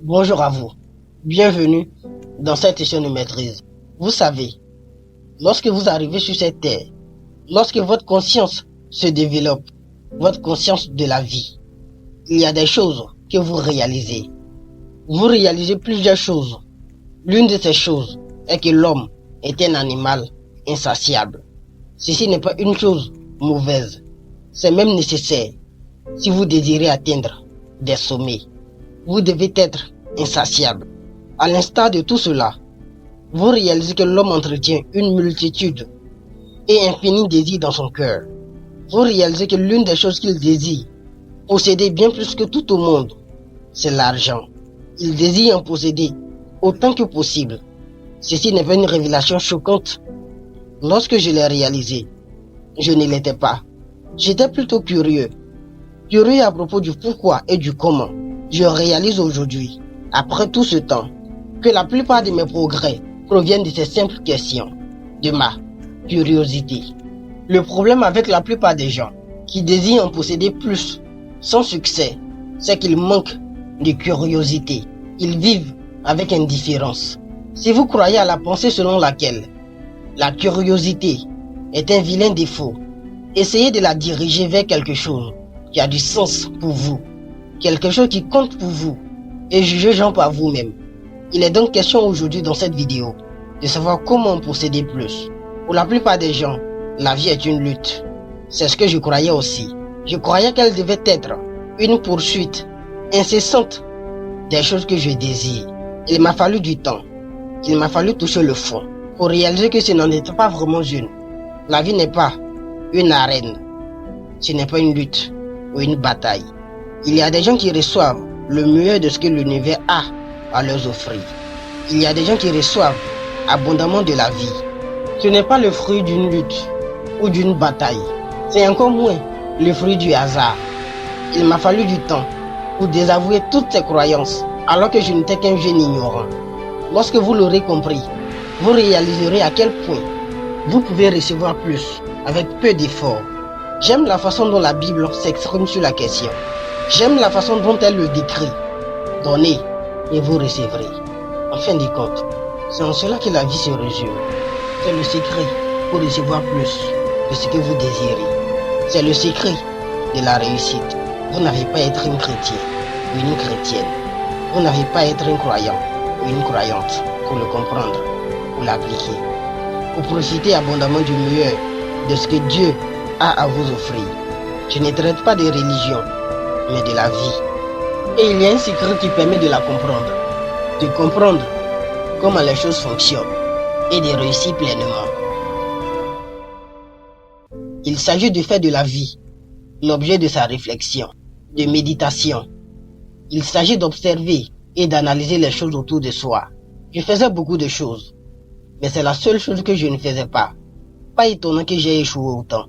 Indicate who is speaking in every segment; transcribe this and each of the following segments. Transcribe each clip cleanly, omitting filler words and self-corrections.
Speaker 1: Bonjour à vous. Bienvenue dans cette session de maîtrise. Vous savez, lorsque vous arrivez sur cette terre, lorsque votre conscience se développe, votre conscience de la vie, il y a des choses que vous réalisez. Vous réalisez plusieurs choses. L'une de ces choses est que l'homme est un animal insatiable. Ceci n'est pas une chose mauvaise. C'est même nécessaire si vous désirez atteindre des sommets. Vous devez être insatiable. À l'instar de tout cela, vous réalisez que l'homme entretient une multitude et infinie désirs dans son cœur. Vous réalisez que l'une des choses qu'il désire, posséder bien plus que tout au monde, c'est l'argent. Il désire en posséder autant que possible. Ceci n'est pas une révélation choquante. Lorsque je l'ai réalisé, je ne l'étais pas. J'étais plutôt curieux. Curieux à propos du pourquoi et du comment. Je réalise aujourd'hui, après tout ce temps, que la plupart de mes progrès proviennent de ces simples questions, de ma curiosité. Le problème avec la plupart des gens qui désirent en posséder plus, sans succès, c'est qu'ils manquent de curiosité. Ils vivent avec indifférence. Si vous croyez à la pensée selon laquelle la curiosité est un vilain défaut, essayez de la diriger vers quelque chose qui a du sens pour vous, quelque chose qui compte pour vous, et jugez-en par vous-même. Il est donc question aujourd'hui dans cette vidéo de savoir comment posséder plus. Pour la plupart des gens, la vie est une lutte. C'est ce que je croyais aussi. Je croyais qu'elle devait être une poursuite incessante des choses que je désire. Il m'a fallu du temps. Il m'a fallu toucher le fond pour réaliser que ce n'en était pas vraiment une. La vie n'est pas une arène. Ce n'est pas une lutte ou une bataille. Il y a des gens qui reçoivent le meilleur de ce que l'univers a à leur offrir. Il y a des gens qui reçoivent abondamment de la vie. Ce n'est pas le fruit d'une lutte ou d'une bataille. C'est encore moins le fruit du hasard. Il m'a fallu du temps pour désavouer toutes ces croyances alors que je n'étais qu'un jeune ignorant. Lorsque vous l'aurez compris, vous réaliserez à quel point vous pouvez recevoir plus avec peu d'efforts. J'aime la façon dont la Bible s'exprime sur la question. J'aime la façon dont elle le décrit. Donnez et vous recevrez. En fin de compte, c'est en cela que la vie se résume. C'est le secret pour recevoir plus de ce que vous désirez. C'est le secret de la réussite. Vous n'avez pas à être un chrétien ou une chrétienne. Vous n'avez pas à être un croyant ou une croyante pour le comprendre, pour l'appliquer, pour profiter abondamment du meilleur de ce que Dieu a à vous offrir. Je ne traite pas de religion, mais de la vie. Et il y a un secret qui permet de la comprendre, de comprendre comment les choses fonctionnent et de réussir pleinement. Il s'agit de faire de la vie l'objet de sa réflexion, de méditation. Il s'agit d'observer et d'analyser les choses autour de soi. Je faisais beaucoup de choses, mais c'est la seule chose que je ne faisais pas. Pas étonnant que j'ai échoué autant.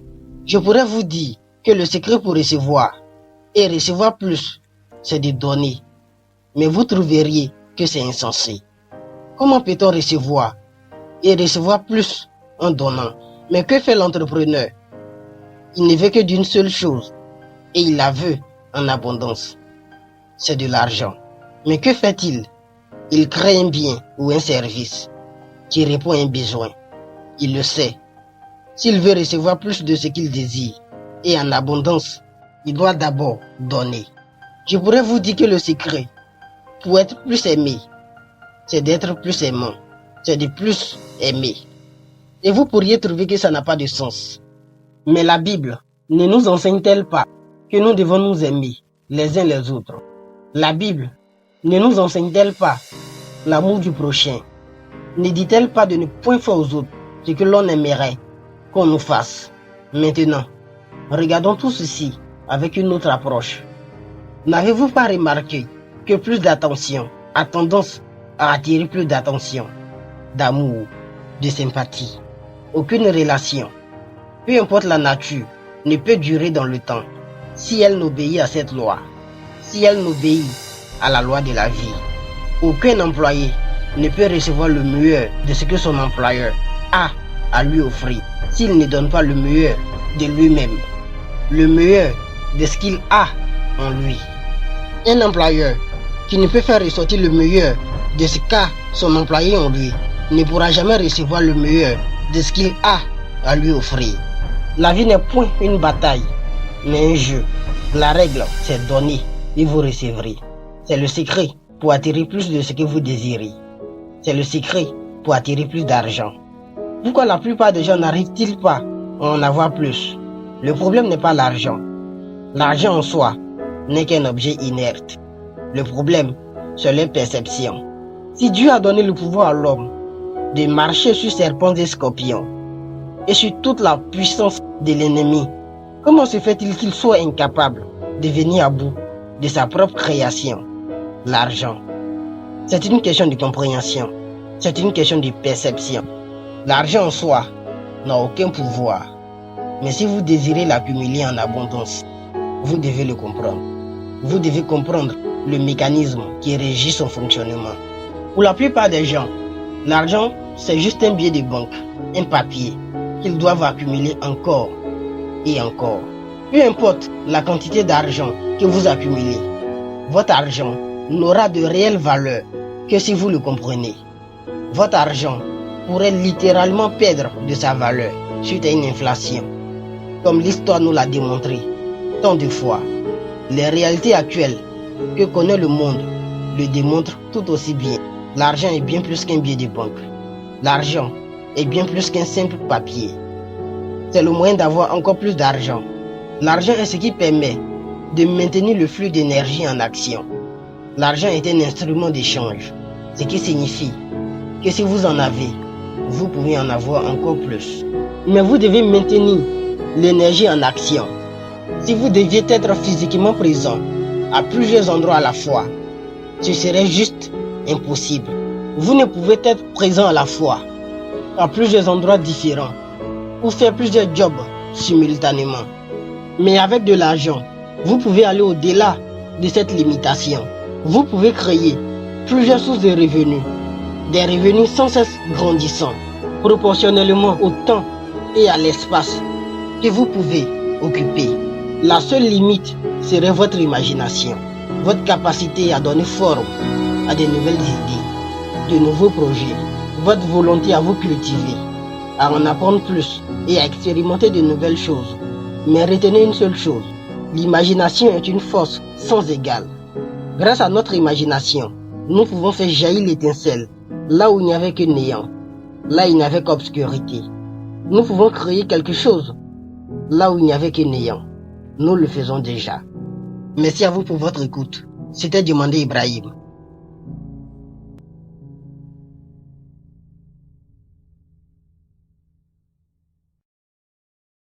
Speaker 1: Je pourrais vous dire que le secret pour recevoir et recevoir plus, c'est de donner. Mais vous trouveriez que c'est insensé. Comment peut-on recevoir et recevoir plus en donnant? Mais que fait l'entrepreneur? Il ne veut que d'une seule chose et il la veut en abondance. C'est de l'argent. Mais que fait-il? Il crée un bien ou un service qui répond à un besoin. Il le sait. S'il veut recevoir plus de ce qu'il désire et en abondance, il doit d'abord donner. Je pourrais vous dire que le secret pour être plus aimé, c'est d'être plus aimant, c'est de plus aimer. Et vous pourriez trouver que ça n'a pas de sens. Mais la Bible ne nous enseigne-t-elle pas que nous devons nous aimer les uns les autres? La Bible ne nous enseigne-t-elle pas l'amour du prochain? Ne dit-elle pas de ne point faire aux autres ce que l'on aimerait qu'on nous fasse? Maintenant, regardons tout ceci avec une autre approche. N'avez-vous pas remarqué que plus d'attention a tendance à attirer plus d'attention, d'amour, de sympathie? Aucune relation, peu importe la nature, ne peut durer dans le temps si elle n'obéit à cette loi, si elle n'obéit à la loi de la vie. Aucun employé ne peut recevoir le meilleur de ce que son employeur a à lui offrir s'il ne donne pas le meilleur de lui-même, le meilleur de ce qu'il a en lui. Un employeur qui ne peut faire ressortir le meilleur de ce qu'a son employé en lui ne pourra jamais recevoir le meilleur de ce qu'il a à lui offrir. La vie n'est point une bataille, mais un jeu. La règle, c'est donner et vous recevrez. C'est le secret pour attirer plus de ce que vous désirez. C'est le secret pour attirer plus d'argent. Pourquoi la plupart des gens n'arrivent-ils pas à en avoir plus? Le problème n'est pas l'argent. L'argent en soi n'est qu'un objet inerte. Le problème, c'est leur perception. Si Dieu a donné le pouvoir à l'homme de marcher sur serpents et scorpions et sur toute la puissance de l'ennemi, comment se fait-il qu'il soit incapable de venir à bout de sa propre création, l'argent? C'est une question de compréhension, c'est une question de perception. L'argent en soi n'a aucun pouvoir, mais si vous désirez l'accumuler en abondance, vous devez le comprendre. Vous devez comprendre le mécanisme qui régit son fonctionnement. Pour la plupart des gens, l'argent, c'est juste un billet de banque, un papier qu'ils doivent accumuler encore et encore. Peu importe la quantité d'argent que vous accumulez, votre argent n'aura de réelle valeur que si vous le comprenez. Votre argent pourrait littéralement perdre de sa valeur suite à une inflation, comme l'histoire nous l'a démontré tant de fois. Les réalités actuelles que connaît le monde le démontrent tout aussi bien. L'argent est bien plus qu'un billet de banque. L'argent est bien plus qu'un simple papier. C'est le moyen d'avoir encore plus d'argent. L'argent est ce qui permet de maintenir le flux d'énergie en action. L'argent est un instrument d'échange, ce qui signifie que si vous en avez, vous pouvez en avoir encore plus. Mais vous devez maintenir l'énergie en action. Si vous deviez être physiquement présent à plusieurs endroits à la fois, ce serait juste impossible. Vous ne pouvez être présent à la fois à plusieurs endroits différents ou faire plusieurs jobs simultanément. Mais avec de l'argent, vous pouvez aller au-delà de cette limitation. Vous pouvez créer plusieurs sources de revenus, des revenus sans cesse grandissants, proportionnellement au temps et à l'espace que vous pouvez occuper. La seule limite serait votre imagination, votre capacité à donner forme à de nouvelles idées, de nouveaux projets, votre volonté à vous cultiver, à en apprendre plus et à expérimenter de nouvelles choses. Mais retenez une seule chose, l'imagination est une force sans égale. Grâce à notre imagination, nous pouvons faire jaillir l'étincelle là où il n'y avait que néant, là où il n'y avait qu'obscurité. Nous pouvons créer quelque chose là où il n'y avait que néant. Nous le faisons déjà. Merci à vous pour votre écoute. C'était Demandé Ibrahim.